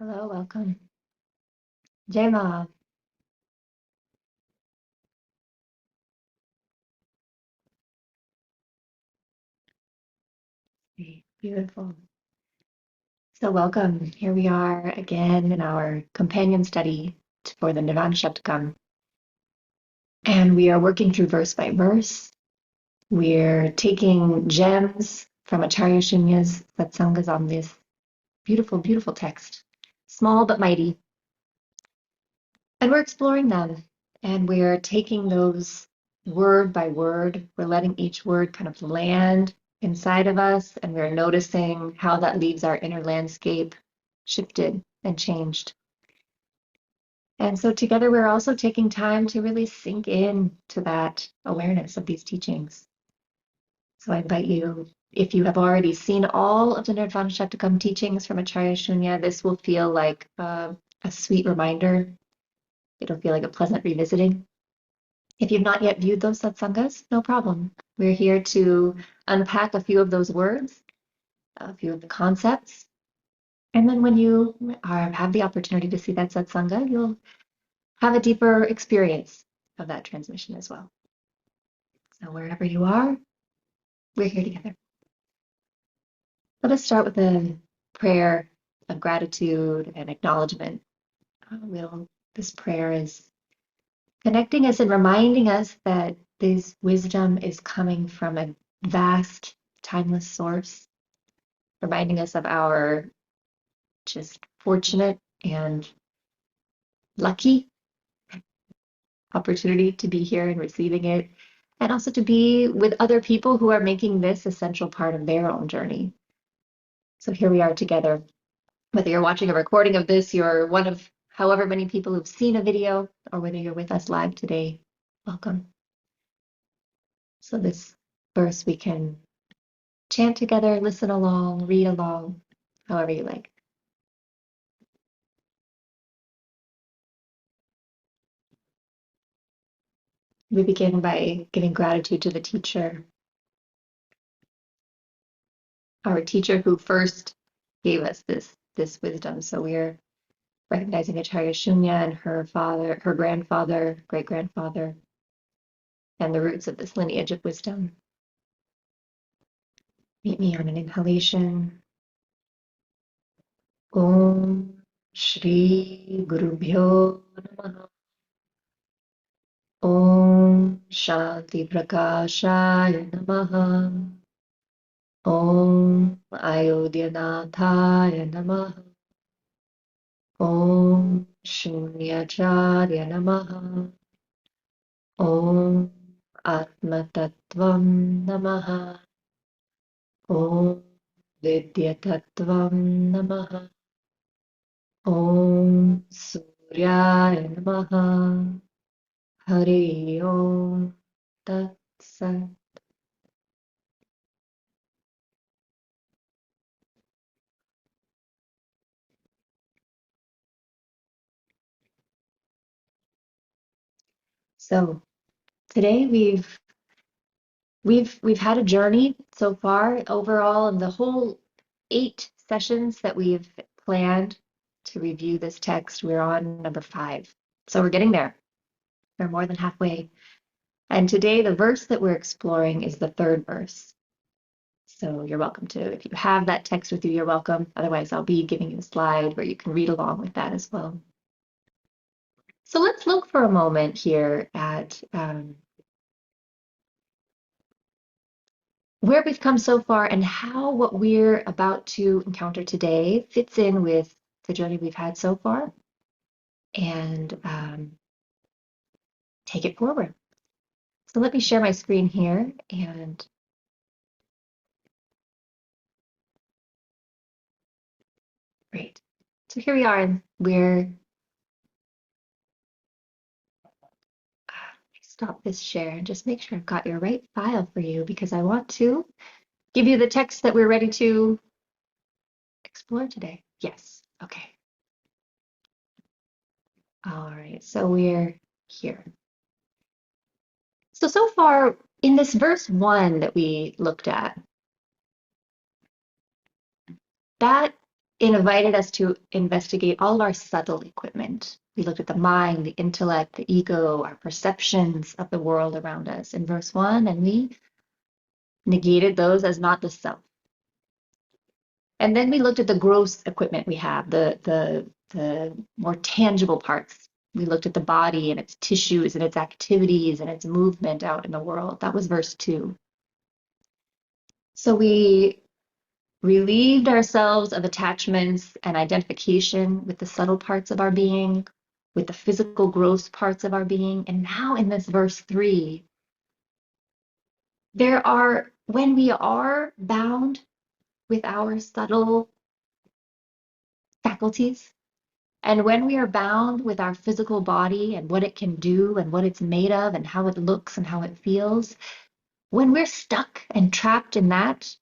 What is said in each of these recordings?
Hello, welcome. Jema. Beautiful. So welcome. Here we are again in our companion study for the Nirvana Shatakam. And we are working through verse by verse. We're taking gems from Acharya Shunya's Satsangas on this beautiful, beautiful text. Small but mighty. And we're exploring them. And we're taking those word by word. We're letting each word kind of land inside of us, and we're noticing how that leaves our inner landscape shifted and changed. And so together we're also taking time to really sink in to that awareness of these teachings. So I invite you, if you have already seen all of the Nirvana Shatakam teachings from Acharya Shunya, this will feel like a sweet reminder. It'll feel like a pleasant revisiting. If you've not yet viewed those satsangas, no problem. We're here to unpack a few of those words, a few of the concepts. And then when you have the opportunity to see that satsanga, you'll have a deeper experience of that transmission as well. So wherever you are, we're here together. Let us start with a prayer of gratitude and acknowledgement. This prayer is connecting us and reminding us that this wisdom is coming from a vast, timeless source, reminding us of our just fortunate and lucky opportunity to be here and receiving it, and also to be with other people who are making this a central part of their own journey. So here we are together. Whether you're watching a recording of this, you're one of however many people who've seen a video, or whether you're with us live today, welcome. So this verse we can chant together, listen along, read along, however you like. We begin by giving gratitude to the teacher, our teacher who first gave us this wisdom. So we're recognizing Acharya Shunya and her father, her grandfather, great-grandfather, and the roots of this lineage of wisdom. Meet me on an inhalation. Om Shri Gurubhyo Namaha. Om Shanti Prakashaya Namaha. Om Ayodhyanathaya Namaha. Om Shunyacharya Namaha. Om Atmatattvam Namaha. Om Vidyatattvam Namaha. Om Suryaya Namaha. Hari Om Tat Sat. So today we've had a journey so far overall in the whole 8 sessions that we've planned to review this text. We're on number 5. So we're getting there. We're more than halfway. And today the verse that we're exploring is the 3rd verse. So you're welcome to, if you have that text with you, you're welcome. Otherwise, I'll be giving you a slide where you can read along with that as well. So let's look for a moment here at where we've come so far and how what we're about to encounter today fits in with the journey we've had so far, and take it forward. So let me share my screen here, and great. So here we are, and we're stop this share and just make sure I've got your right file for you, because I want to give you the text that we're ready to explore today. Yes, okay. All right, so we're here. So far in this verse 1 that we looked at, that invited us to investigate all of our subtle equipment. We looked at the mind, the intellect, the ego, our perceptions of the world around us in verse 1, and we negated those as not the self. And then we looked at the gross equipment we have, the more tangible parts. We looked at the body and its tissues and its activities and its movement out in the world. That was verse 2. So we relieved ourselves of attachments and identification with the subtle parts of our being, with the physical gross parts of our being. And now in this verse 3, when we are bound with our subtle faculties, and when we are bound with our physical body and what it can do and what it's made of and how it looks and how it feels, when we're stuck and trapped in that,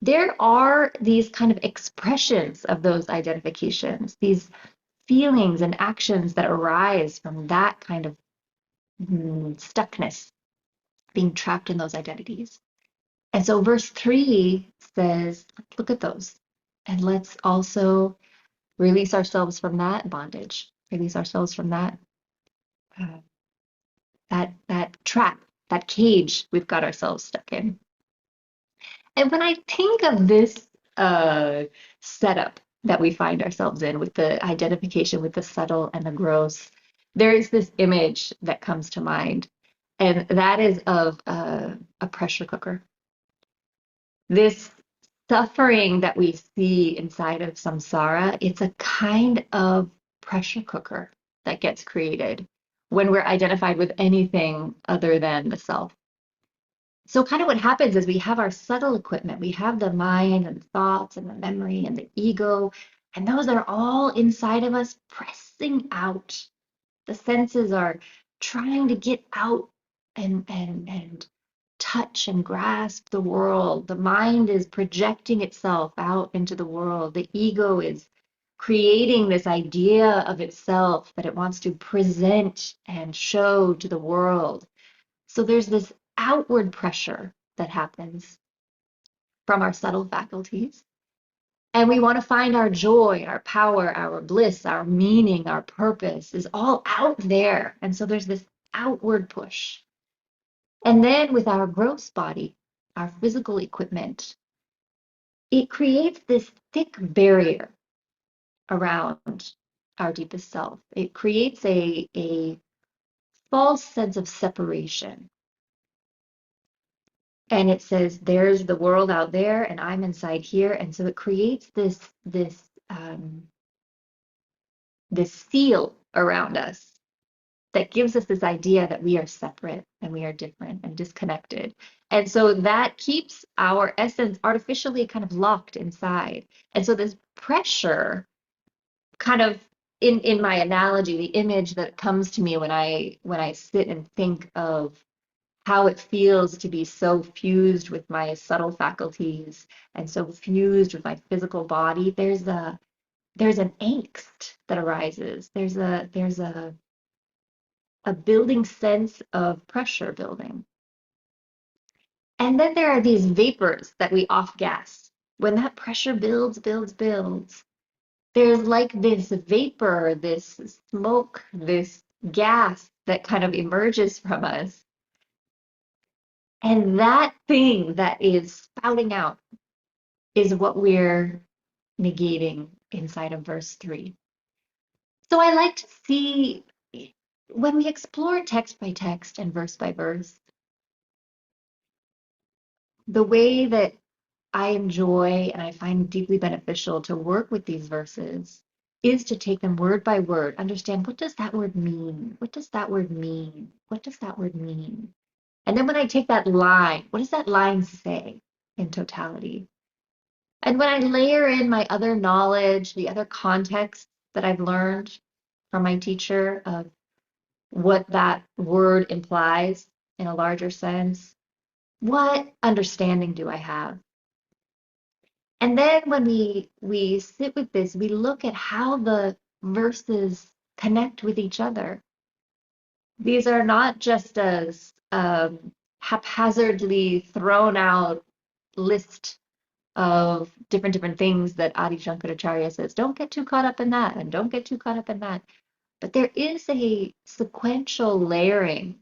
there are these kind of expressions of those identifications, these feelings and actions that arise from that kind of stuckness, being trapped in those identities. And so verse 3 says, let's look at those and let's also release ourselves from that bondage, release ourselves from uh, that trap, that cage we've got ourselves stuck in. And when I think of this setup that we find ourselves in with the identification with the subtle and the gross, there is this image that comes to mind, and that is of a pressure cooker. This suffering that we see inside of samsara, it's a kind of pressure cooker that gets created when we're identified with anything other than the self. So kind of what happens is we have our subtle equipment. We have the mind and thoughts and the memory and the ego, and those are all inside of us pressing out. The senses are trying to get out and touch and grasp the world. The mind is projecting itself out into the world. The ego is creating this idea of itself that it wants to present and show to the world. So there's this outward pressure that happens from our subtle faculties. And we want to find our joy, our power, our bliss, our meaning, our purpose is all out there. And so there's this outward push. And then with our gross body, our physical equipment, it creates this thick barrier around our deepest self. It creates a false sense of separation. And it says, there's the world out there and I'm inside here. And so it creates this seal around us that gives us this idea that we are separate and we are different and disconnected. And so that keeps our essence artificially kind of locked inside. And so this pressure kind of in my analogy, the image that comes to me when I sit and think of how it feels to be so fused with my subtle faculties and so fused with my physical body, there's an angst that arises. There's a building sense of pressure building. And then there are these vapors that we off gas. When that pressure builds, there's like this vapor, this smoke, this gas that kind of emerges from us. And that thing that is spouting out is what we're negating inside of verse 3. So I like to see when we explore text by text and verse by verse, the way that I enjoy and I find deeply beneficial to work with these verses is to take them word by word, understand what does that word mean? What does that word mean? What does that word mean? And then when I take that line, what does that line say in totality? And when I layer in my other knowledge, the other context that I've learned from my teacher of what that word implies in a larger sense, what understanding do I have? And then when we sit with this, we look at how the verses connect with each other. These are not just as haphazardly thrown out list of different things that Adi Shankaracharya says, don't get too caught up in that and don't get too caught up in that. But there is a sequential layering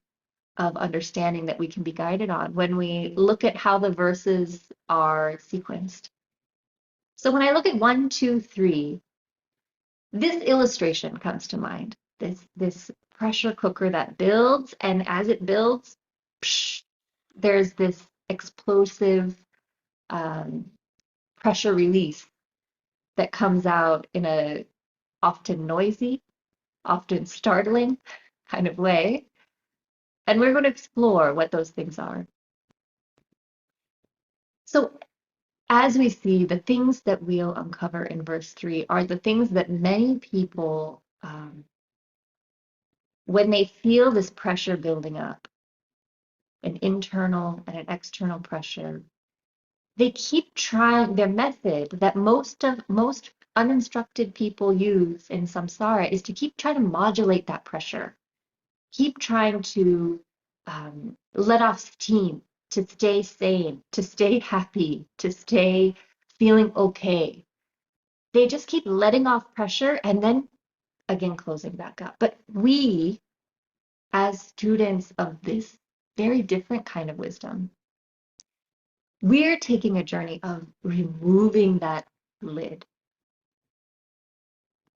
of understanding that we can be guided on when we look at how the verses are sequenced. So when I look at 1, 2, 3, this illustration comes to mind. This pressure cooker that builds, and as it builds, psh, there's this explosive um, pressure release that comes out in a often noisy, often startling kind of way. And we're going to explore what those things are. So as we see, the things that we'll uncover in verse 3 are the things that many people, when they feel this pressure building up, an internal and an external pressure, they keep trying. Their method that most uninstructed people use in samsara is to keep trying to modulate that pressure, keep trying to let off steam, to stay sane, to stay happy, to stay feeling okay. They just keep letting off pressure and then again closing back up. But we, as students of this very different kind of wisdom, we're taking a journey of removing that lid,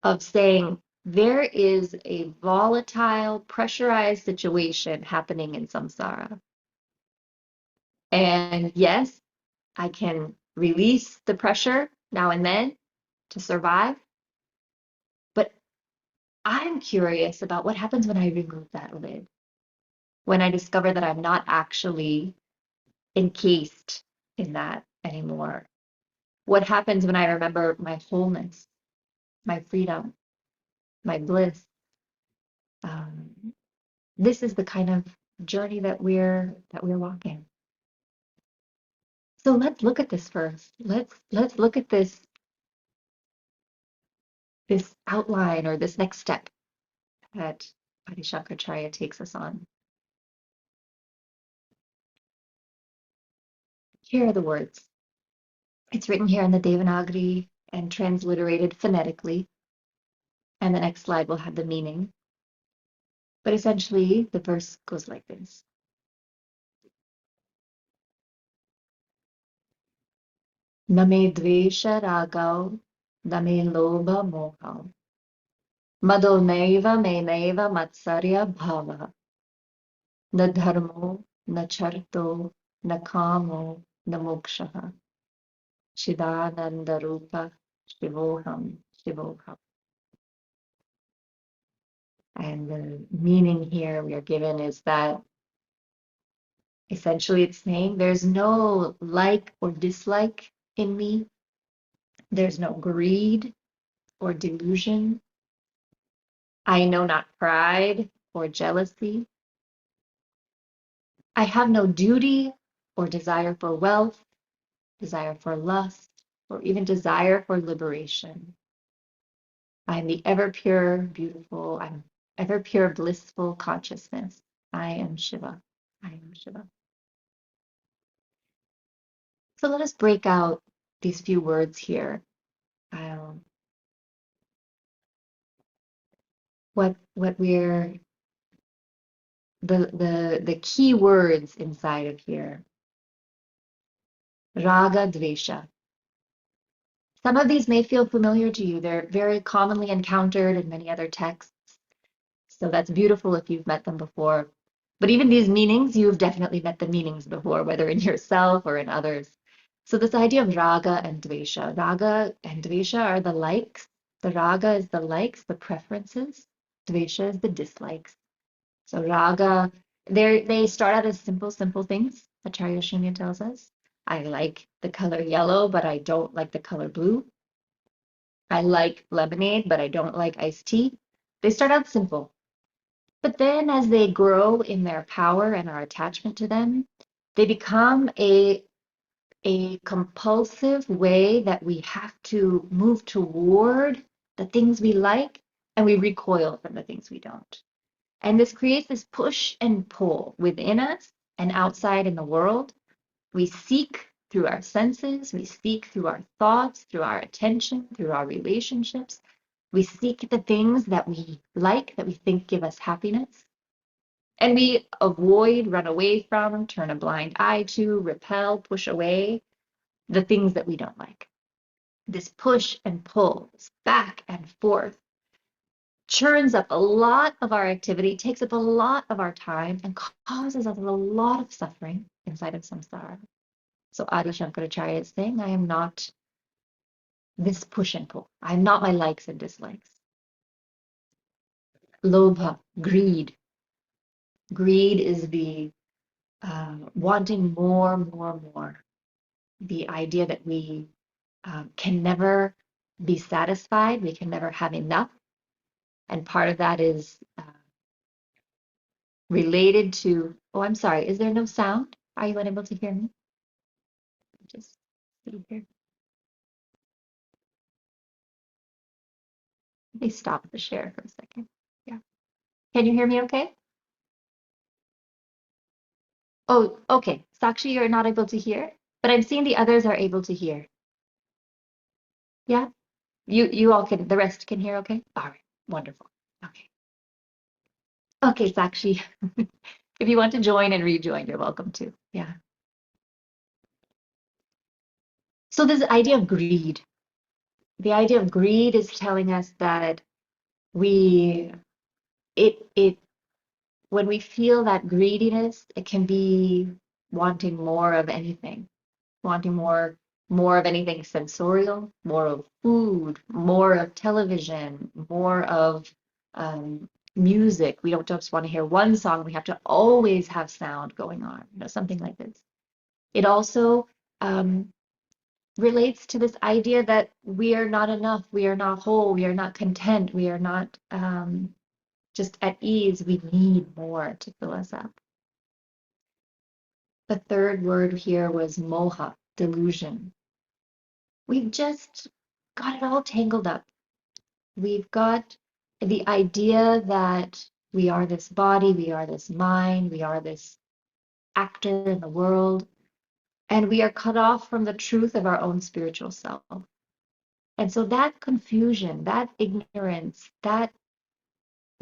of saying there is a volatile, pressurized situation happening in samsara. And yes, I can release the pressure now and then to survive, but I'm curious about what happens when I remove that lid, when I discover that I'm not actually encased in that anymore. What happens when I remember my wholeness, my freedom, my bliss? Um, this is the kind of journey that we're walking. So let's look at this first. Let's look at this outline or this next step that Adi Shankaracharya takes us on. Here are the words. It's written here in the Devanagari and transliterated phonetically, and the next slide will have the meaning. But essentially, the verse goes like this. Name dvesha ragau, name lobha mohau. Mado neva me neva matsarya bhava. Na dharmo, na charto, na kamo, na mokshaha. Chidananda rupa, shivoham, shivoham. And the meaning here we are given is that essentially it's saying there's no like or dislike in me. There's no greed or delusion. I know not pride or jealousy. I have no duty or desire for wealth, desire for lust, or even desire for liberation. I am the ever pure, beautiful, I'm ever pure, blissful consciousness. I am Shiva. I am Shiva. So let us break out these few words here. What we're the key words inside of here. Raga, dvesha. Some of these may feel familiar to you. They're very commonly encountered in many other texts. So that's beautiful if you've met them before. But even these meanings, you've definitely met the meanings before, whether in yourself or in others. So this idea of raga and dvesha are the likes. The raga is the likes, the preferences. Dvesha is the dislikes. So raga, they start out as simple things. Acharya Shunya tells us. I like the color yellow, but I don't like the color blue. I like lemonade, but I don't like iced tea. They start out simple. But then as they grow in their power and our attachment to them, they become a compulsive way that we have to move toward the things we like and we recoil from the things we don't. And this creates this push and pull within us and outside in the world. We seek through our senses, we seek through our thoughts, through our attention, through our relationships. We seek the things that we like, that we think give us happiness. And we avoid, run away from, turn a blind eye to, repel, push away the things that we don't like. This push and pull, this back and forth, churns up a lot of our activity, takes up a lot of our time, and causes us a lot of suffering inside of samsara. So Adi Shankaracharya is saying, I am not this push and pull. I'm not my likes and dislikes. Lobha, greed. Greed is the wanting more, more, more. The idea that we can never be satisfied, we can never have enough. And part of that is related to, oh, I'm sorry, is there no sound? Are you unable to hear me? Just see here. Let me stop the share for a second. Yeah. Can you hear me okay? Oh, okay. Sakshi, you're not able to hear, but I'm seeing the others are able to hear. Yeah? You all can, the rest can hear okay? All right. Wonderful. Okay. Okay, Sakshi. If you want to join and rejoin, you're welcome to. Yeah. So this idea of greed, the idea of greed is telling us that we, it, when we feel that greediness, it can be wanting more of anything, wanting more of anything sensorial, more of food, more of television, more of music. We don't just want to hear one song, we have to always have sound going on, something like this. It also relates to this idea that we are not enough, we are not whole, we are not content, we are not just at ease, we need more to fill us up. The third word here was moha, delusion. We've just got it all tangled up. We've got the idea that we are this body, we are this mind, we are this actor in the world, and we are cut off from the truth of our own spiritual self. And so that confusion, that ignorance, that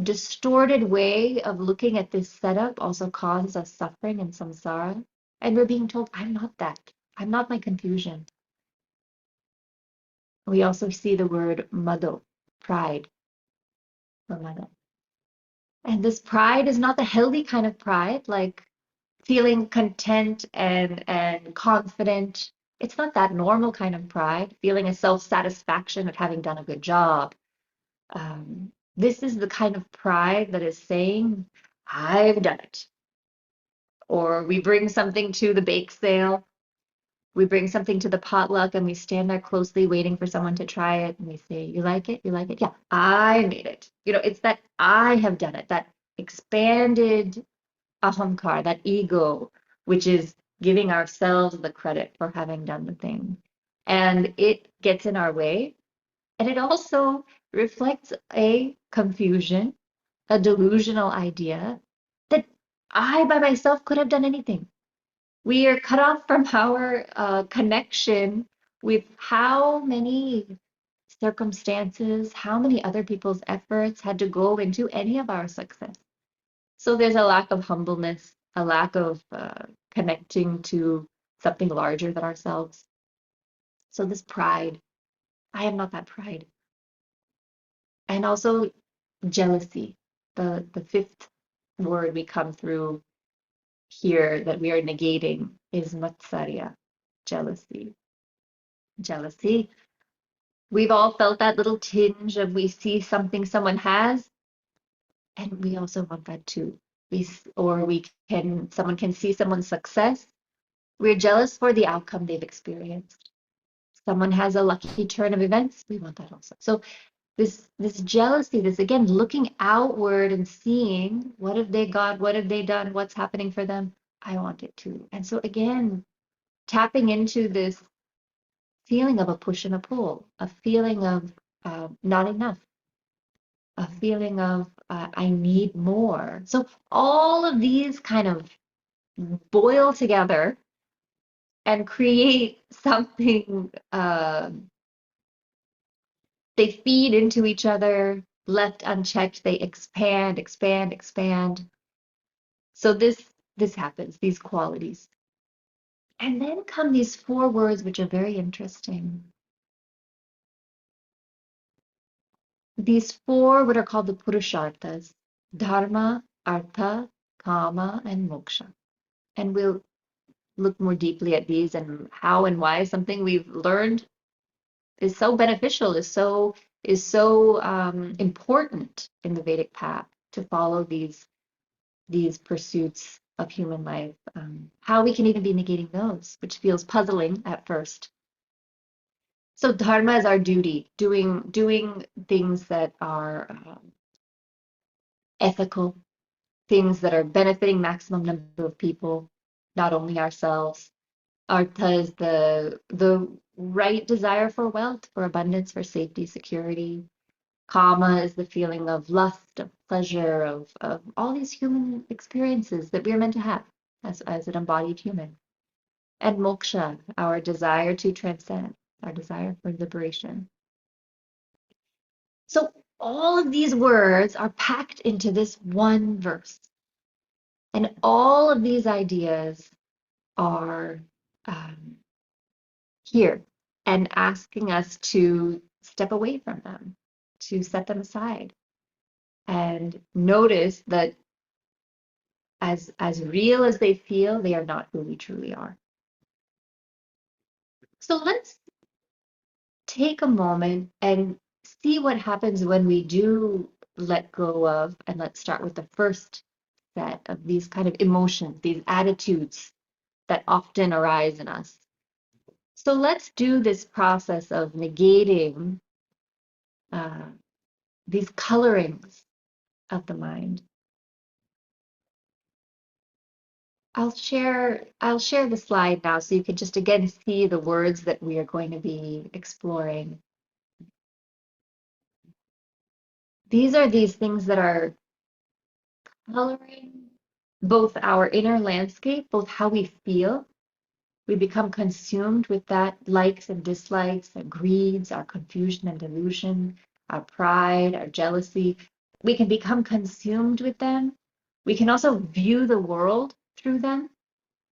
distorted way of looking at this setup also causes us suffering and samsara. And we're being told, I'm not that. I'm not my confusion. We also see the word mado, pride, or mada. And this pride is not the healthy kind of pride, like feeling content and confident. It's not that normal kind of pride, feeling a self-satisfaction of having done a good job. This is the kind of pride that is saying, I've done it. Or we bring something to the bake sale, we bring something to the potluck, and we stand there closely waiting for someone to try it. And we say, you like it? You like it? Yeah, I made it. It's that I have done it, that expanded ahamkar, that ego, which is giving ourselves the credit for having done the thing. And it gets in our way. And it also reflects a confusion, a delusional idea that I by myself could have done anything. We are cut off from our connection with how many circumstances, how many other people's efforts had to go into any of our success. So there's a lack of humbleness, a lack of connecting to something larger than ourselves. So this pride, I am not that pride. And also jealousy, the fifth word we come through here that we are negating is matsarya, jealousy. Jealousy. We've all felt that little tinge of we see something someone has, and we also want that too. Someone can see someone's success. We're jealous for the outcome they've experienced. Someone has a lucky turn of events, we want that also. So this jealousy, this again looking outward and seeing what have they got, what have they done, what's happening for them. I want it too. And so again, tapping into this feeling of a push and a pull, a feeling of not enough, a feeling of I need more. So all of these kind of boil together and create something. They feed into each other. Left unchecked, they expand, expand, expand. So this happens, these qualities. And then come these four words, which are very interesting. These four, what are called the Purusharthas: Dharma, Artha, Kama, and Moksha. And we'll look more deeply at these and how and why something we've learned is so beneficial, is so important in the Vedic path to follow these pursuits of human life. How we can even be negating those, which feels puzzling at first. So dharma is our duty, doing things that are ethical, things that are benefiting maximum number of people, not only ourselves. Artha is the right desire for wealth, for abundance, for safety, security. Kama is the feeling of lust, of pleasure, of all these human experiences that we are meant to have as an embodied human. And moksha, our desire to transcend, our desire for liberation. So all of these words are packed into this one verse. And all of these ideas are um, here and asking us to step away from them, to set them aside, and notice that as real as they feel, they are not who we truly are. So let's take a moment and see what happens when we do let go of, and let's start with the first set of these kind of emotions, these attitudes that often arise in us. So let's do this process of negating uh, these colorings of the mind. I'll share the slide now so you can just again see the words that we are going to be exploring. These are these things that are coloring both our inner landscape, both how we feel. We become consumed with that likes and dislikes, our greeds, our confusion and delusion, our pride, our jealousy. We can become consumed with them. We can also view the world through them.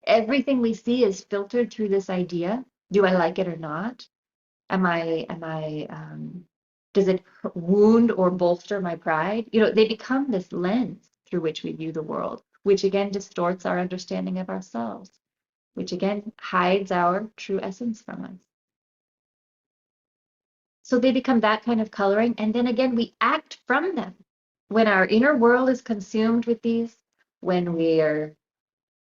Everything we see is filtered through this idea. Do I like it or not? Does it wound or bolster my pride? They become this lens through which we view the world, which again distorts our understanding of ourselves, which again hides our true essence from us. So they become that kind of coloring, and then again, we act from them. When our inner world is consumed with these, when we are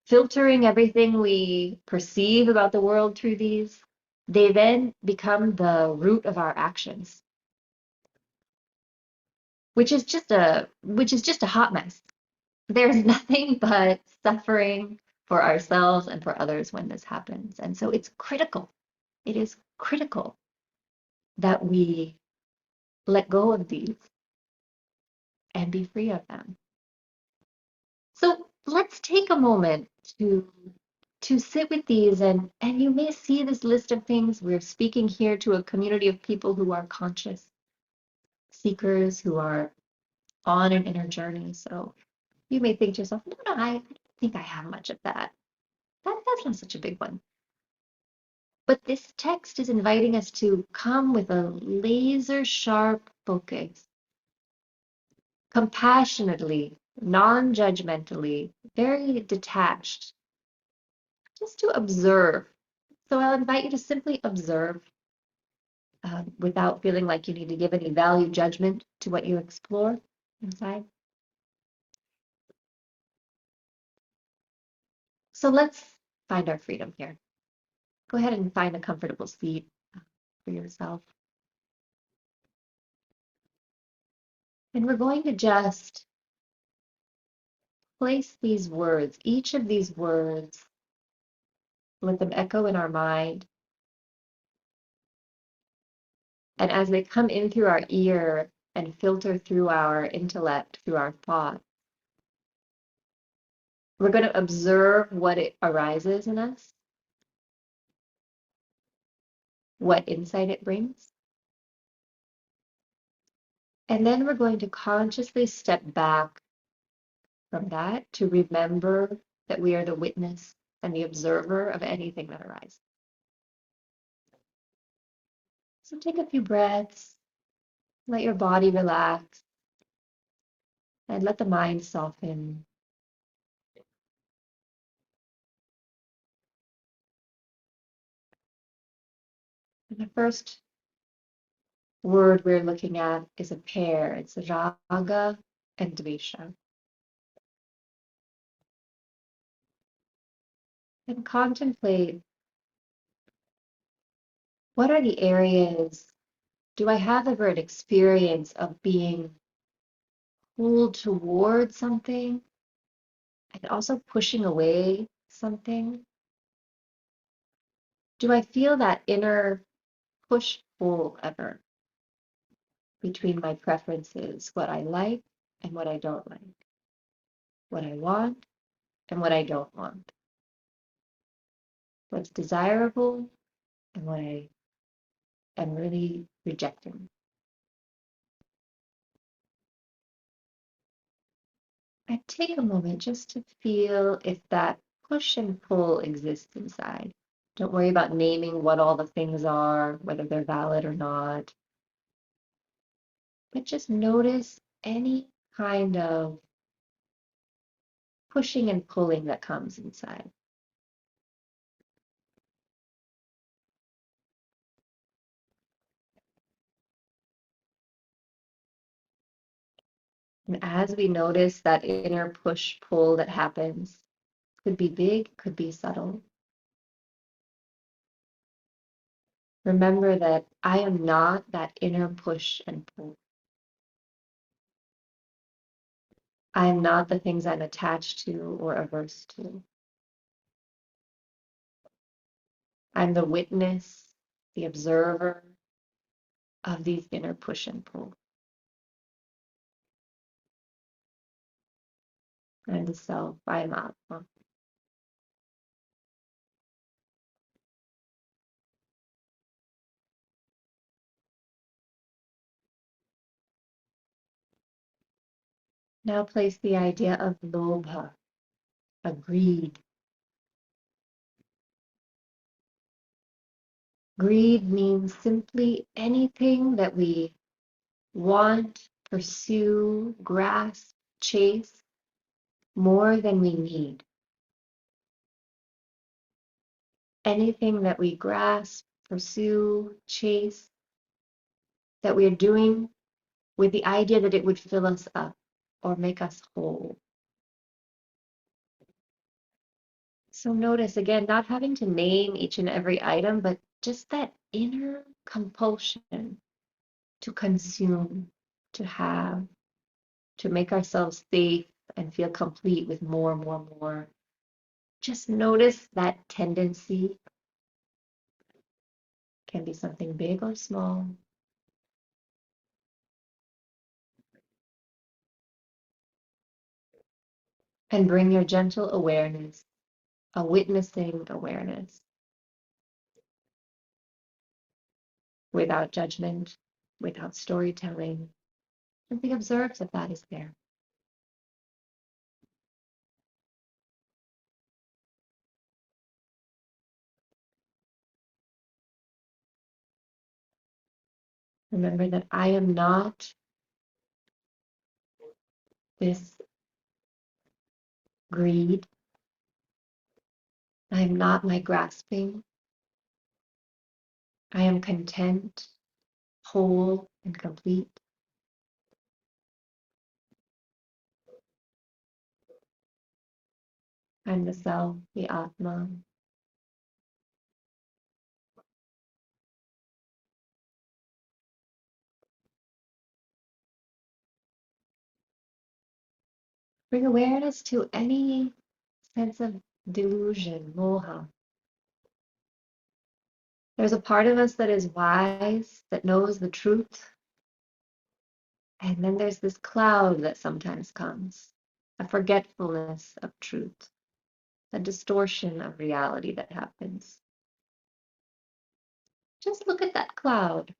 filtering everything we perceive about the world through these, they then become the root of our actions, which is just a hot mess. There's nothing but suffering for ourselves and for others when this happens. And so it's critical. It is critical that we let go of these and be free of them. So let's take a moment to sit with these, and you may see this list of things. We're speaking here to a community of people who are conscious seekers, who are on an inner journey. So you may think to yourself, no, I don't think I have much of that. That's not such a big one. But this text is inviting us to come with a laser sharp focus, compassionately, non-judgmentally, very detached, just to observe. So I'll invite you to simply observe without feeling like you need to give any value judgment to what you explore inside. So let's find our freedom here. Go ahead and find a comfortable seat for yourself. And we're going to just place these words, each of these words, let them echo in our mind. And as they come in through our ear and filter through our intellect, through our thought, we're going to observe what it arises in us. what insight it brings. And then we're going to consciously step back from that to remember that we are the witness and the observer of anything that arises. So take a few breaths, let your body relax, and let the mind soften. And the first word we're looking at is a pair. It's raga and dvesha. And contemplate, what are the areas? Do I have ever an experience of being pulled towards something and also pushing away something? Do I feel that inner push pull ever between my preferences, what I like and what I don't like, what I want and what I don't want, what's desirable and what I am really rejecting? I take a moment just to feel if that push and pull exists inside. Don't worry about naming what all the things are, whether they're valid or not, but just notice any kind of pushing and pulling that comes inside. And as we notice that inner push pull that happens, could be big, could be subtle. Remember that I am not that inner push and pull. I am not the things I'm attached to or averse to. I'm the witness, the observer of these inner push and pull. I'm the self, I am Atma. Now place the idea of lobha, of greed. Greed means simply anything that we want, pursue, grasp, chase more than we need. Anything that we grasp, pursue, chase, that we are doing with the idea that it would fill us up or make us whole. So notice again, not having to name each and every item, but just that inner compulsion to consume, to have, to make ourselves safe and feel complete with more, more, more. Just notice that tendency. Can be something big or small. And bring your gentle awareness, a witnessing awareness, without judgment, without storytelling. Simply observe that that is there. Remember that I am not this greed. I am not my grasping. I am content, whole, and complete. I'm the self, the Atma. Bring awareness to any sense of delusion, moha. There's a part of us that is wise, that knows the truth. And then there's this cloud that sometimes comes, a forgetfulness of truth, a distortion of reality that happens. Just look at that cloud.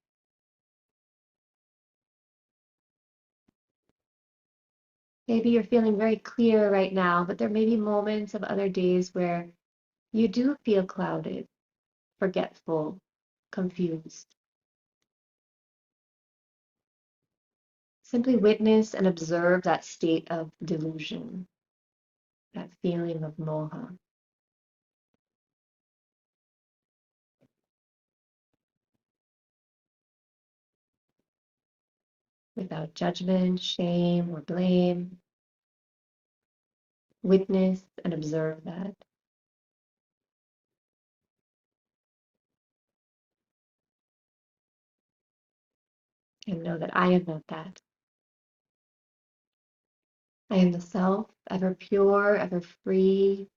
Maybe you're feeling very clear right now, but there may be moments of other days where you do feel clouded, forgetful, confused. Simply witness and observe that state of delusion, that feeling of moha, without judgment, shame, or blame. Witness and observe that. And know that I am not that. I am the self, ever pure, ever free,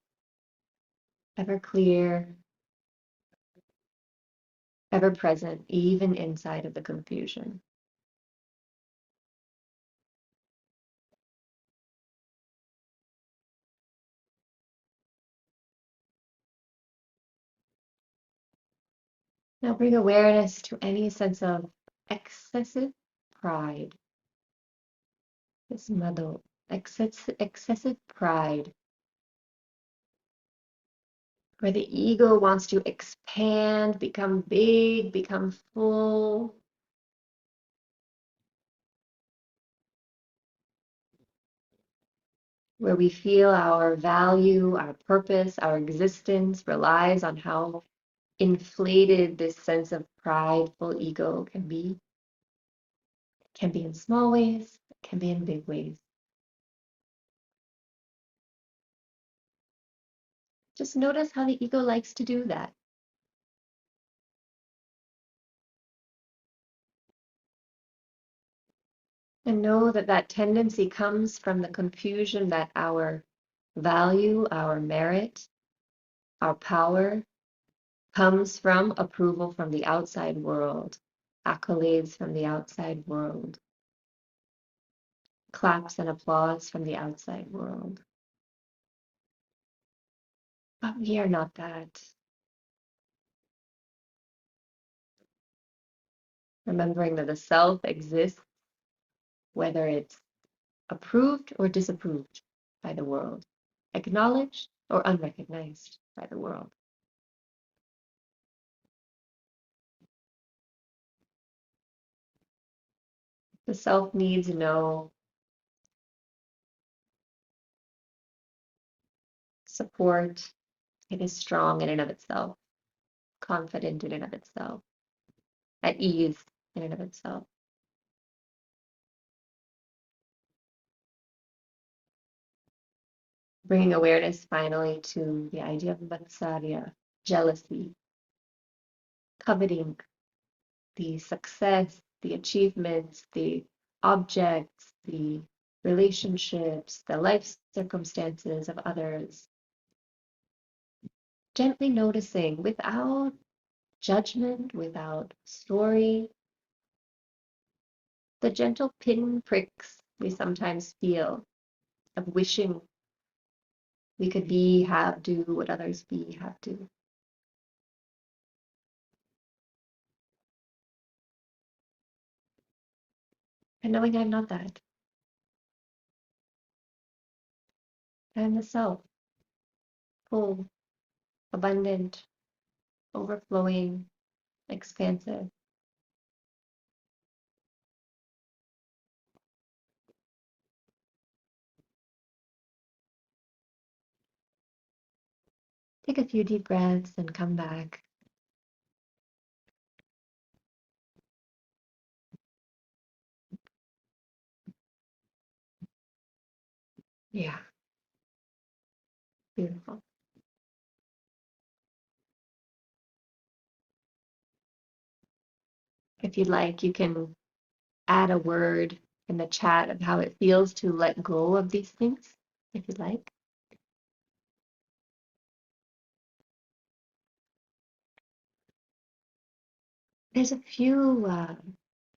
ever clear, ever present, even inside of the confusion. Now bring awareness to any sense of excessive pride, this muddle, excessive pride, where the ego wants to expand, become big, become full, where we feel our value, our purpose, our existence relies on how inflated this sense of prideful ego can be. It can be in small ways, it can be in big ways. Just notice how the ego likes to do that. And know that that tendency comes from the confusion that our value, our merit, our power comes from approval from the outside world, accolades from the outside world, claps and applause from the outside world. But we are not that. Remembering that the self exists whether it's approved or disapproved by the world, acknowledged or unrecognized by the world. The self needs no support. It is strong in and of itself, confident in and of itself, at ease in and of itself. Bringing awareness finally to the idea of vatsarya, jealousy, coveting the success, the achievements, the objects, the relationships, the life circumstances of others. Gently noticing without judgment, without story, the gentle pin pricks we sometimes feel of wishing we could be, have, do what others be, have, do. And knowing I'm not that. I'm the self, full, abundant, overflowing, expansive. Take a few deep breaths and come back. Yeah, beautiful. If you'd like, you can add a word in the chat of how it feels to let go of these things, if you'd like. There's a few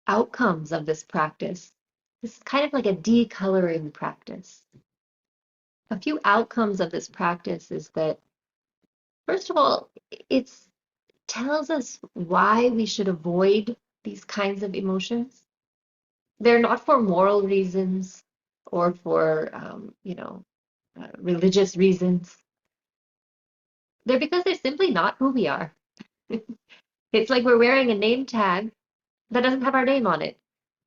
outcomes of this practice. This is kind of like a decoloring practice. A few outcomes of this practice is that, first of all, it's tells us why we should avoid these kinds of emotions. They're not for moral reasons or for, religious reasons. They're because they're simply not who we are. It's like we're wearing a name tag that doesn't have our name on it.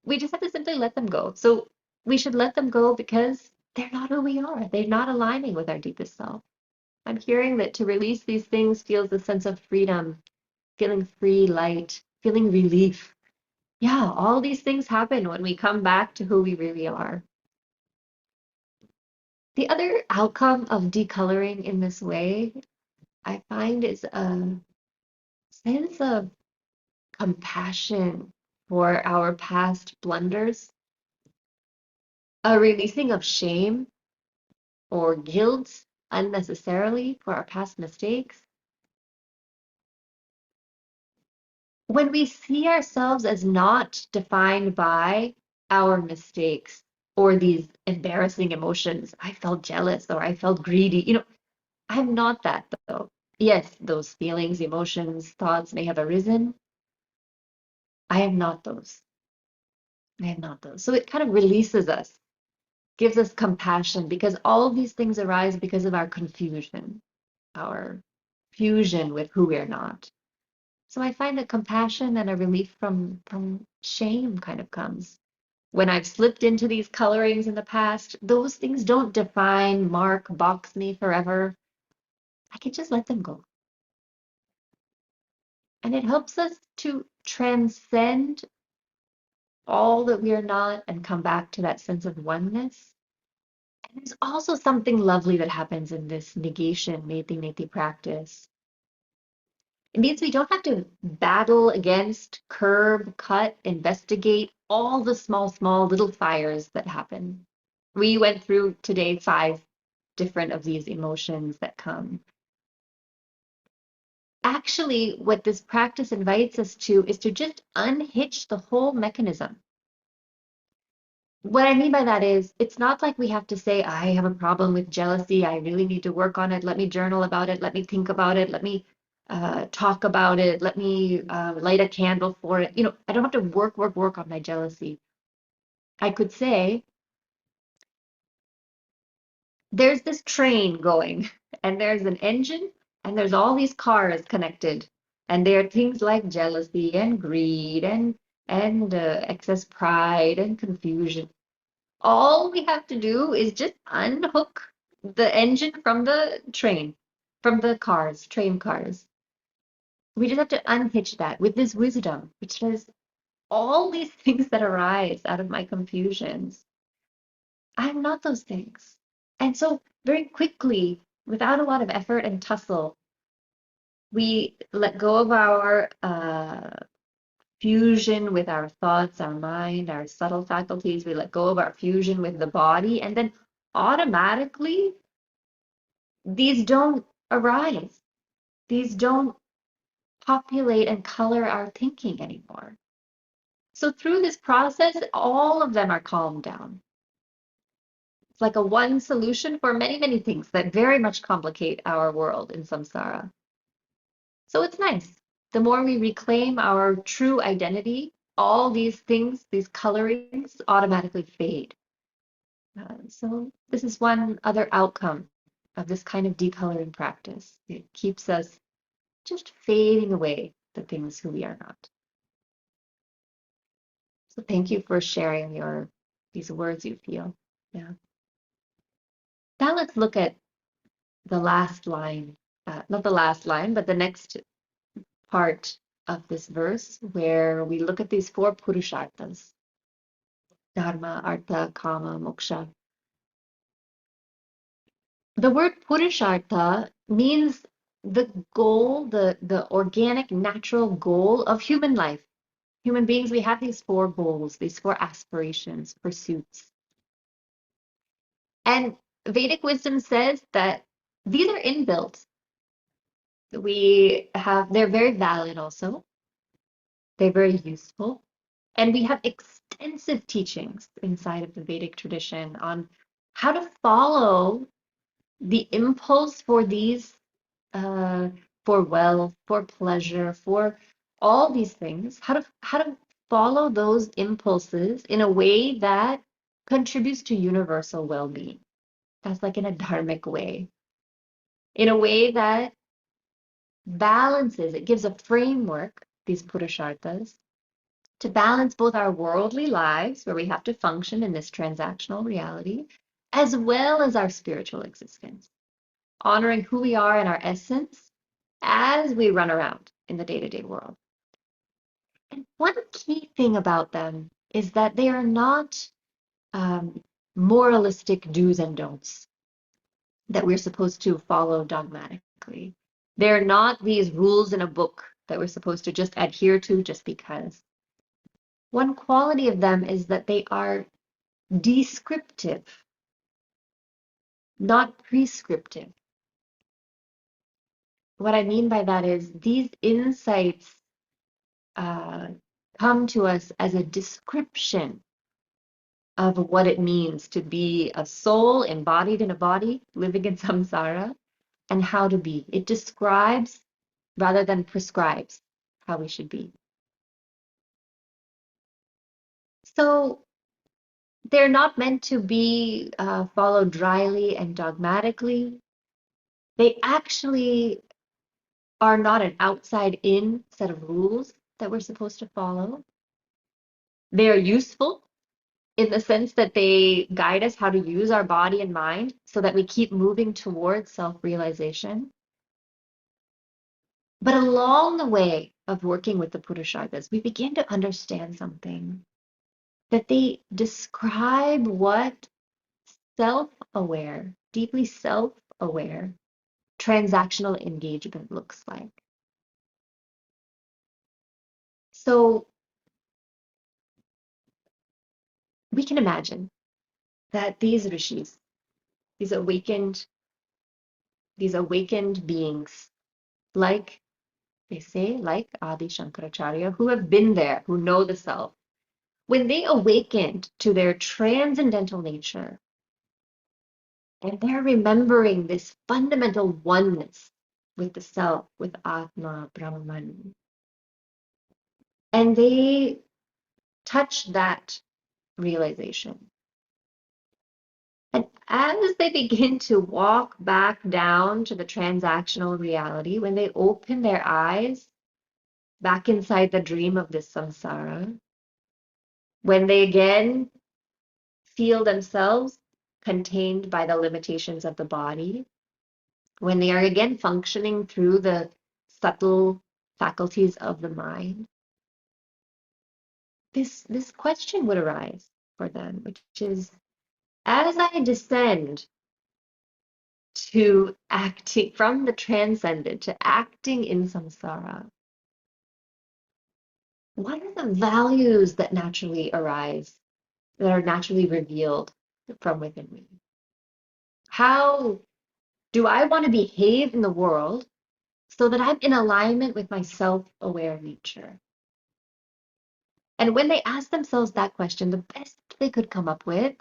We just have to simply let them go. So we should let them go because they're not who we are. They're not aligning with our deepest self. I'm hearing that to release these things feels a sense of freedom, feeling free, light, feeling relief. Yeah, all these things happen when we come back to who we really are. The other outcome of decoloring in this way, I find, is a sense of compassion for our past blunders, a releasing of shame or guilt unnecessarily for our past mistakes. When we see ourselves as not defined by our mistakes or these embarrassing emotions, I felt jealous or I felt greedy, I'm not that though. Yes, those feelings, emotions, thoughts may have arisen. I am not those. I am not those. So it kind of releases us, gives us compassion because all of these things arise because of our confusion, our fusion with who we're not. So I find that compassion and a relief from shame kind of comes. When I've slipped into these colorings in the past, those things don't define, mark, box me forever. I can just let them go. And it helps us to transcend all that we are not and come back to that sense of oneness. And there's also something lovely that happens in this negation, neti neti practice. It means we don't have to battle against, curb, cut, investigate all the small, small little fires that happen. We went through today 5 different of these emotions that come. Actually, what this practice invites us to is to just unhitch the whole mechanism. What I mean by that is, it's not like we have to say, I have a problem with jealousy. I really need to work on it. Let me journal about it. Let me think about it. Let me talk about it. Let me light a candle for it. I don't have to work on my jealousy. I could say, there's this train going, and there's an engine, and there's all these cars connected. And there are things like jealousy and greed and excess pride and confusion. All we have to do is just unhook the engine from the train, from the cars, train cars. We just have to unhitch that with this wisdom, which says all these things that arise out of my confusions, I'm not those things. And so, very quickly, without a lot of effort and tussle, we let go of our fusion with our thoughts, our mind, our subtle faculties. We let go of our fusion with the body, and then automatically these don't arise. These don't populate and color our thinking anymore. So through this process, all of them are calmed down. It's like a one solution for many, many things that very much complicate our world in samsara. So it's nice. The more we reclaim our true identity, all these things, these colorings automatically fade. So this is one other outcome of this kind of decoloring practice. It keeps us just fading away the things who we are not. So thank you for sharing these words you feel. Yeah. Now let's look at the last line, not the last line, but the next part of this verse where we look at these 4 purusharthas, dharma, artha, kama, moksha. The word purushartha means the goal, the organic, natural goal of human life. Human beings, we have these 4 goals, these 4 aspirations, pursuits. And Vedic wisdom says that these are inbuilt. They're very valid also. They're very useful. And we have extensive teachings inside of the Vedic tradition on how to follow the impulse for these for wealth, for pleasure, for all these things, how to follow those impulses in a way that contributes to universal well-being. That's like in a dharmic way, in a way that balances, it gives a framework, these purusharthas, to balance both our worldly lives, where we have to function in this transactional reality, as well as our spiritual existence, honoring who we are in our essence as we run around in the day-to-day world. And one key thing about them is that they are not um, moralistic do's and don'ts that we're supposed to follow dogmatically. They're not these rules in a book that we're supposed to just adhere to just because. One quality of them is that they are descriptive, not prescriptive. What I mean by that is these insights uh, come to us as a description of what it means to be a soul embodied in a body, living in samsara, and how to be. It describes rather than prescribes how we should be. So they're not meant to be followed dryly and dogmatically. They actually are not an outside-in set of rules that we're supposed to follow. They are useful in the sense that they guide us how to use our body and mind so that we keep moving towards self-realization. But along the way of working with the Purusharthas, we begin to understand something, that they describe what self-aware, deeply self-aware transactional engagement looks like. So we can imagine that these rishis, these awakened, these awakened beings, like they say, like Adi Shankaracharya, who have been there, who know the self, when they awakened to their transcendental nature, and they're remembering this fundamental oneness with the self, with Atma, Brahman, and they touch that realization. And as they begin to walk back down to the transactional reality, when they open their eyes back inside the dream of this samsara, when they again feel themselves contained by the limitations of the body, when they are again functioning through the subtle faculties of the mind, this question would arise for them, which is, as I descend to acting from the transcendent to acting in samsara, what are the values that naturally arise, that are naturally revealed from within me? How do I want to behave in the world so that I'm in alignment with my self-aware nature? And when they ask themselves that question, the best they could come up with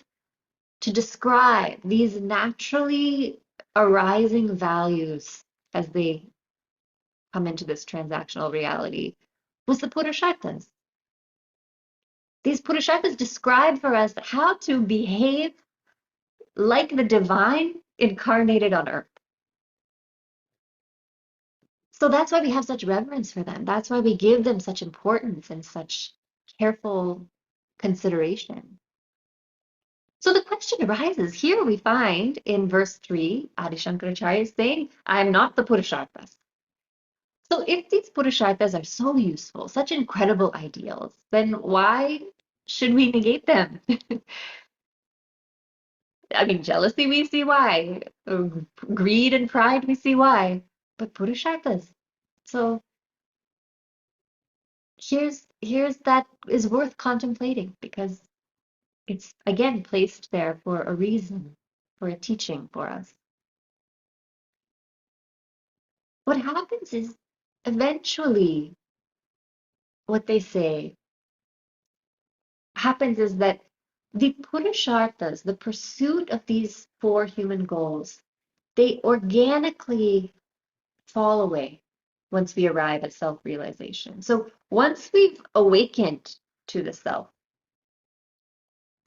to describe these naturally arising values as they come into this transactional reality was the Purusharthas. These Purusharthas describe for us how to behave like the divine incarnated on earth. So that's why we have such reverence for them. That's why we give them such importance and such careful consideration. So the question arises, here we find in verse 3, Adi Shankaracharya is saying, I'm not the Purusharthas. So if these Purusharthas are so useful, such incredible ideals, then why should we negate them? I mean, jealousy, we see why. Greed and pride, we see why. But Purusharthas. So here's that is worth contemplating, because it's again placed there for a reason, for a teaching for us. What happens is eventually what they say happens is that the Purusharthas, the pursuit of these four human goals, they organically fall away. once we arrive at self-realization. So once we've awakened to the self,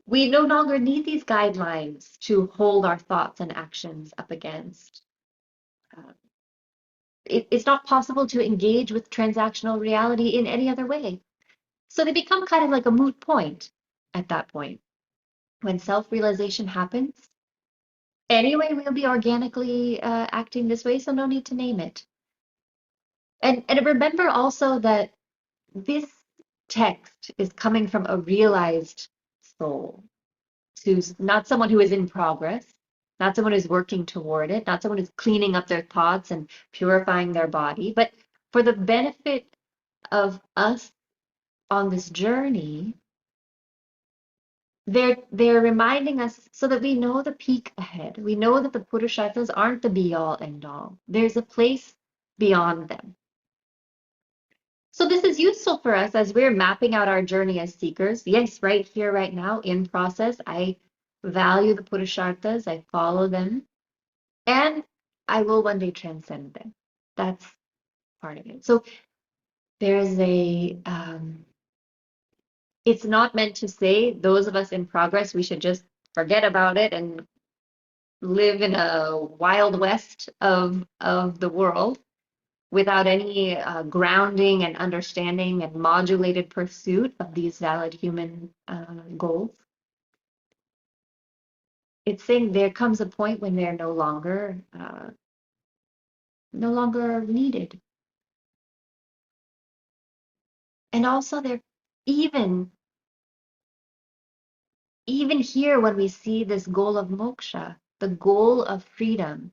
we no longer need these guidelines to hold our thoughts and actions up against. Uh, it's not possible to engage with transactional reality in any other way. So they become kind of like a moot point at that point. When self-realization happens, anyway, we'll be organically acting this way, so no need to name it. And remember also that this text is coming from a realized soul, to not someone who is in progress, not someone who's working toward it, not someone who's cleaning up their thoughts and purifying their body, but for the benefit of us on this journey. They're reminding us so that we know the peak ahead. We know that the Purusharthas aren't the be all end all. There's a place beyond them. So this is useful for us as we're mapping out our journey as seekers. Yes, right here, right now, in process, I value the Purusharthas, I follow them, and I will one day transcend them. That's part of it. So there's it's not meant to say those of us in progress, we should just forget about it and live in a wild west of the world without any grounding and understanding and modulated pursuit of these valid human goals. It's saying there comes a point when they're no longer needed. And also they're even even here when we see this goal of moksha, the goal of freedom,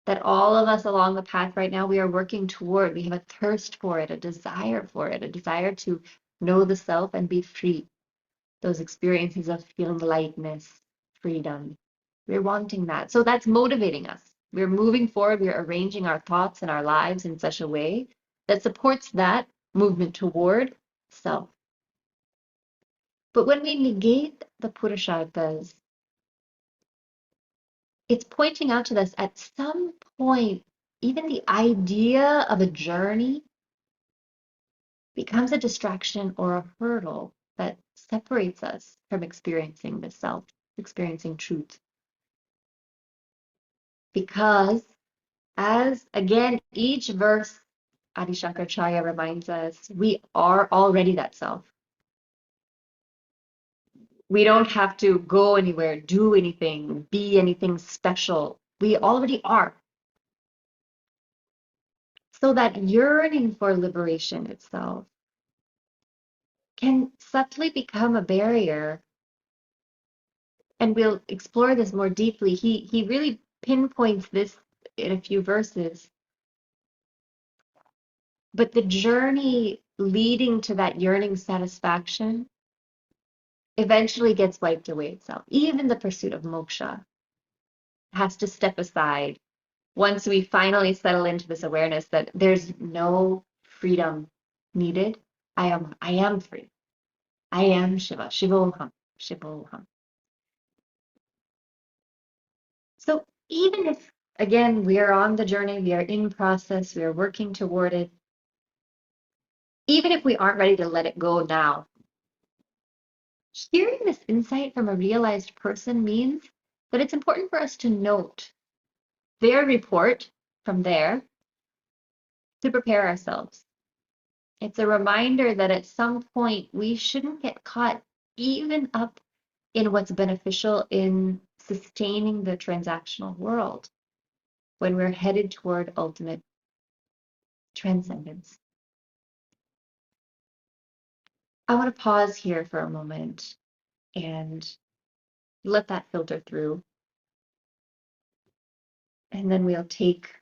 that all of us along the path right now we are working toward. We have a thirst for it, a desire for it, a desire to know the self and be free. Those experiences of feeling lightness, freedom. We're wanting that. So that's motivating us. We're moving forward. We're arranging our thoughts and our lives in such a way that supports that movement toward self. But when we negate the Purusharthas, it's pointing out to us at some point, even the idea of a journey becomes a distraction or a hurdle that separates us from experiencing the self, experiencing truth. Because as again, each verse, Adi Shankaracharya reminds us, we are already that self. We don't have to go anywhere, do anything, be anything special. We already are. So that yearning for liberation itself can subtly become a barrier. And we'll explore this more deeply. He really pinpoints this in a few verses. But the journey leading to that yearning satisfaction eventually gets wiped away itself. Even the pursuit of moksha has to step aside once we finally settle into this awareness that there's no freedom needed. I am free. I am Shiva. Shivoham. Shivoham. So even if, again, we are on the journey, we are in process, we are working toward it, even if we aren't ready to let it go now, hearing this insight from a realized person means that it's important for us to note their report from there to prepare ourselves. It's a reminder that at some point we shouldn't get caught even up in what's beneficial in sustaining the transactional world when we're headed toward ultimate transcendence. I want to pause here for a moment and let that filter through. And then we'll take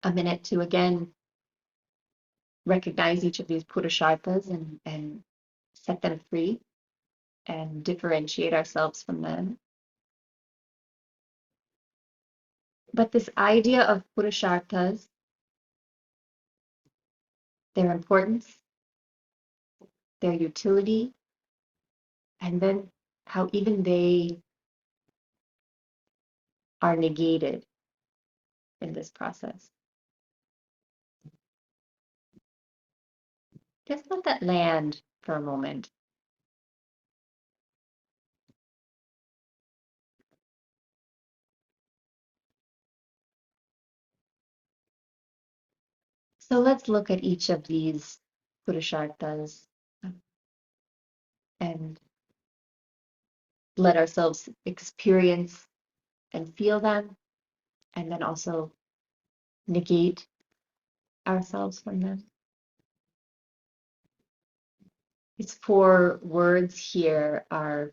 a minute to again recognize each of these Purusharthas and set them free and differentiate ourselves from them. But this idea of Purusharthas, their importance, their utility, and then how even they are negated in this process. Just let that land for a moment. So let's look at each of these Purusharthas and let ourselves experience and feel them, and then also negate ourselves from them. Its four words here are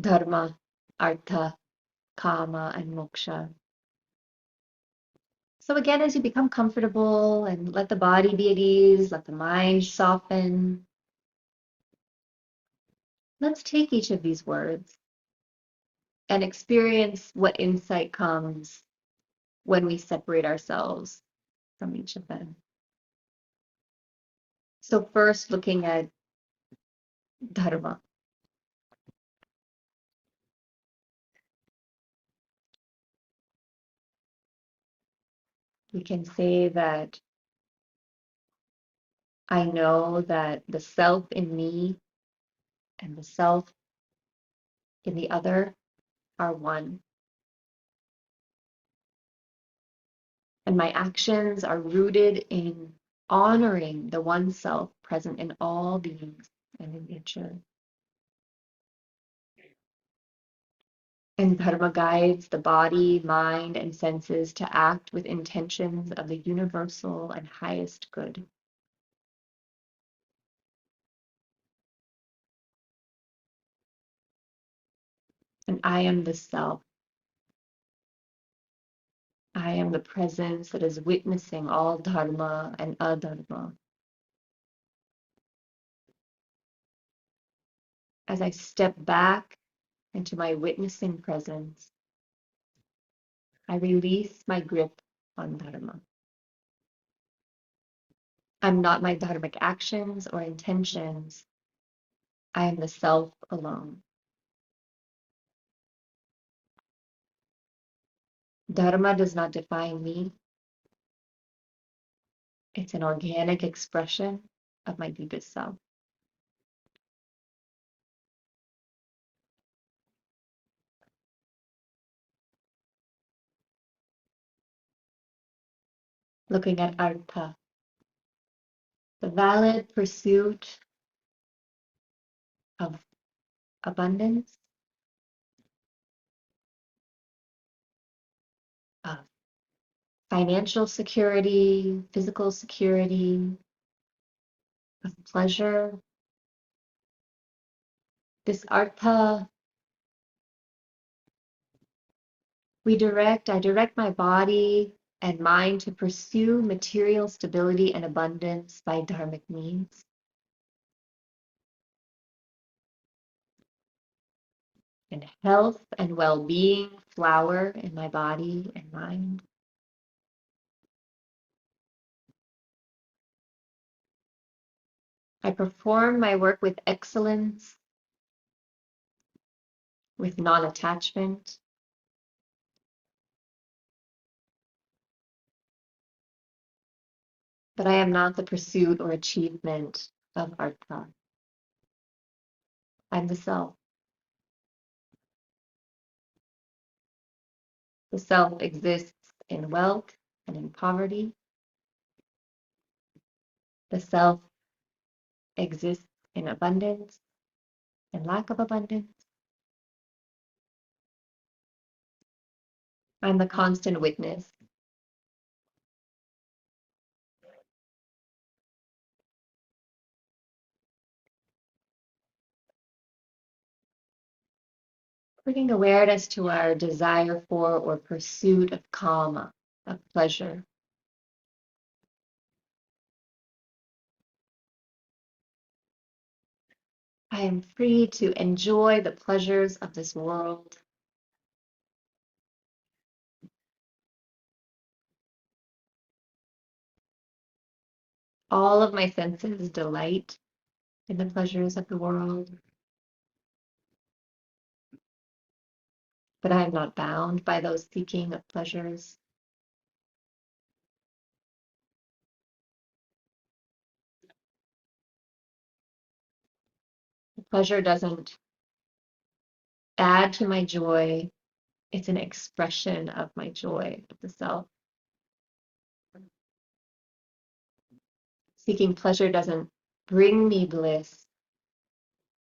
dharma, artha, kama, and moksha. So again, as you become comfortable and let the body be at ease, let the mind soften, let's take each of these words and experience what insight comes when we separate ourselves from each of them. So first, looking at dharma, we can say that I know that the self in me and the self in the other are one. And my actions are rooted in honoring the one self present in all beings and in nature. And dharma guides the body, mind, and senses to act with intentions of the universal and highest good. And I am the self. I am the presence that is witnessing all dharma and adharma. As I step back into my witnessing presence, I release my grip on dharma. I'm not my dharmic actions or intentions. I am the self alone. Dharma does not define me. It's an organic expression of my deepest self. Looking at artha, the valid pursuit of abundance, of financial security, physical security, of pleasure. This artha, I direct my body and mind to pursue material stability and abundance by dharmic means. And health and well-being flower in my body and mind. I perform my work with excellence, with non-attachment. But I am not the pursuit or achievement of artha. I'm the self. The self exists in wealth and in poverty. The self exists in abundance and lack of abundance. I'm the constant witness. Bringing awareness to our desire for or pursuit of kama, of pleasure. I am free to enjoy the pleasures of this world. All of my senses delight in the pleasures of the world, but I am not bound by those seeking of pleasures. Pleasure doesn't add to my joy, it's an expression of my joy of the self. Seeking pleasure doesn't bring me bliss,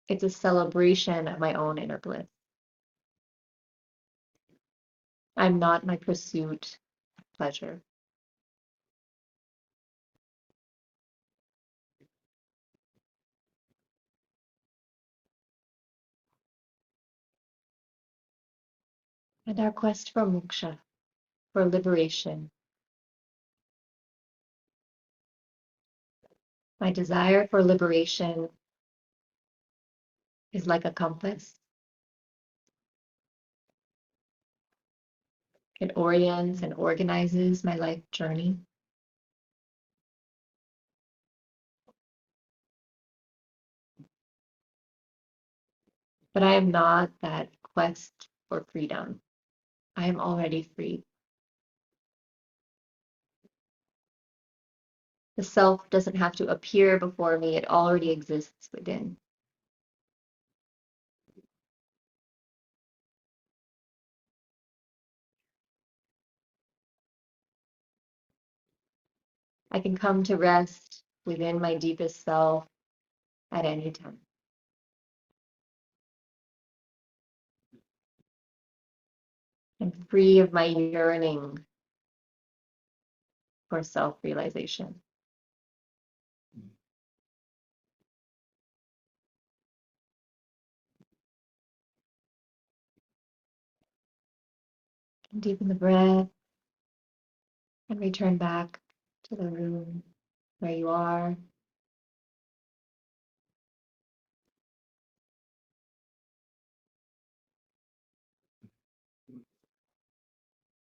it's a celebration of my own inner bliss. I'm not my pursuit of pleasure. And our quest for moksha, for liberation, my desire for liberation is like a compass. It orients and organizes my life journey. But I am not that quest for freedom. I am already free. The self doesn't have to appear before me, it already exists within. I can come to rest within my deepest self at any time. I'm free of my yearning for self-realization. Deepen the breath and return back to the room where you are.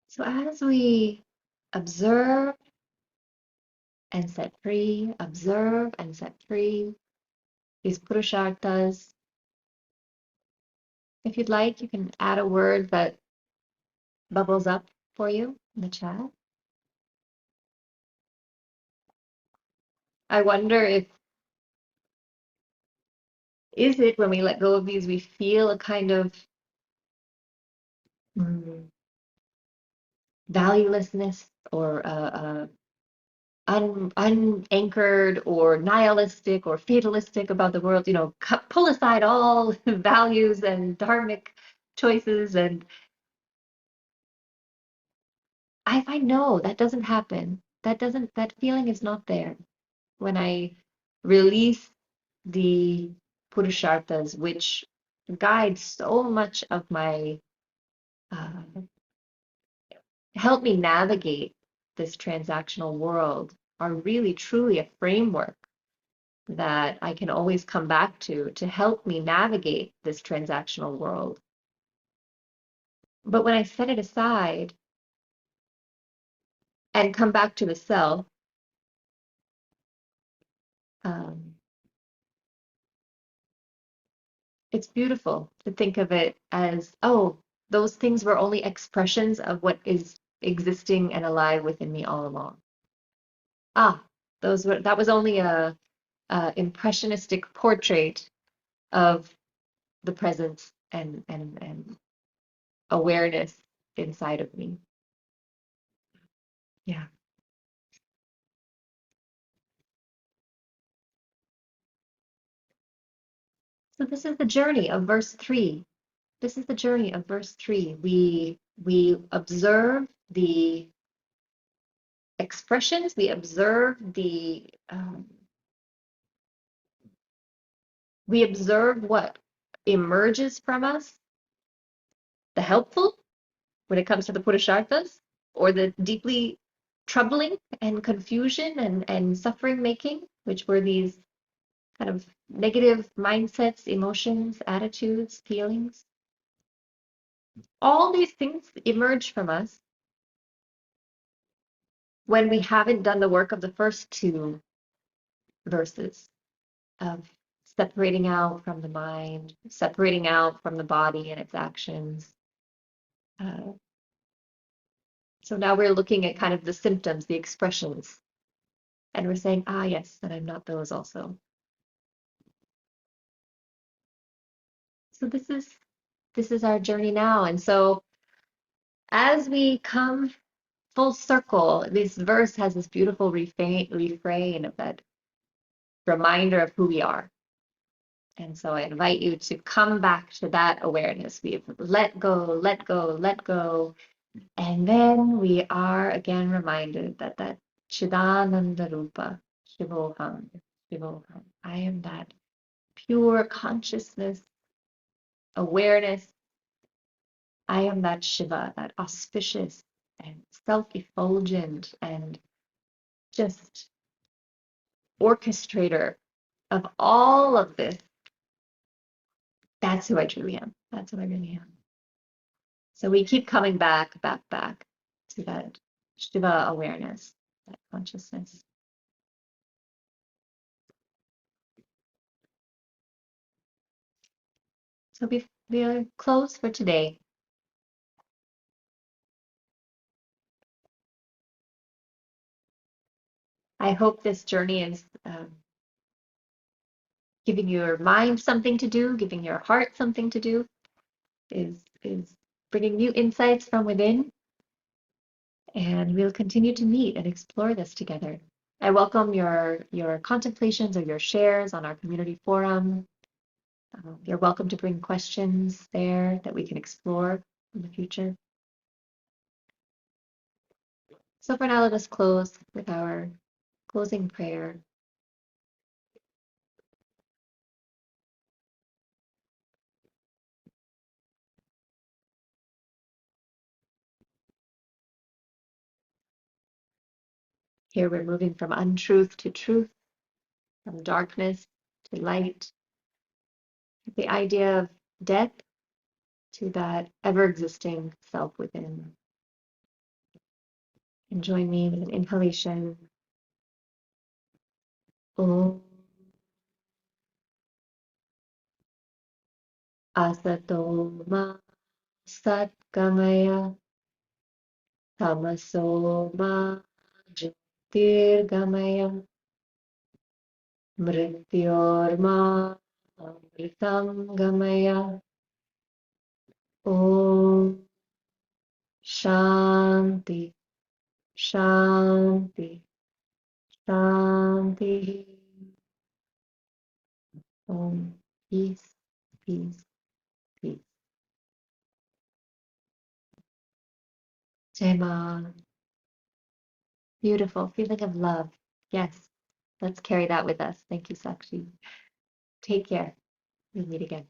So as we observe and set free, observe and set free these purusharthas, if you'd like, you can add a word that bubbles up for you in the chat. I wonder if, is it when we let go of these, we feel a kind of valuelessness or unanchored or nihilistic or fatalistic about the world, pull aside all values and dharmic choices. And I find no, that doesn't happen. That feeling is not there when I release the Purusharthas, which guide so much of my, uh, help me navigate this transactional world, are really truly a framework that I can always come back to help me navigate this transactional world. But when I set it aside and come back to the self, um, it's beautiful to think of it as, oh, those things were only expressions of what is existing and alive within me all along. Ah, that was only a impressionistic portrait of the presence and awareness inside of me. Yeah. So this is the journey of verse 3. This is the journey of verse 3. We observe the expressions, we observe what emerges from us, the helpful when it comes to the Purusharthas, or the deeply troubling and confusion and suffering making, which were these kind of negative mindsets, emotions, attitudes, feelings. All these things emerge from us when we haven't done the work of the first two verses of separating out from the mind, separating out from the body and its actions. So now we're looking at kind of the symptoms, the expressions, and we're saying, ah, yes, and I'm not those also. So this is our journey now. And so as we come full circle, this verse has this beautiful refrain of that reminder of who we are. And so I invite you to come back to that awareness. We've let go, let go, let go. And then we are again reminded that that Chidananda Rupa, Shivoham, Shivoham. I am that pure consciousness, awareness. I am that Shiva, that auspicious and self-effulgent and just orchestrator of all of this. That's who I truly am. That's who I really am. So we keep coming back, back, back to that Shiva awareness, that consciousness. So we'll close for today. I hope this journey is giving your mind something to do, giving your heart something to do, is bringing new insights from within. And we'll continue to meet and explore this together. I welcome your contemplations or your shares on our community forum. You're welcome to bring questions there that we can explore in the future. So for now, let us close with our closing prayer. Here we're moving from untruth to truth, from darkness to light, the idea of death to that ever-existing self within. And join me with an inhalation. Om Asato Ma Satgamaya Tamaso Ma Jyotirgamaya Mrityorma Amritam Gamaya. Om Shanti Shanti Shanti. Om peace, peace, peace. Jema. Beautiful feeling of love. Yes, let's carry that with us. Thank you, Sakshi. Take care. We'll meet again.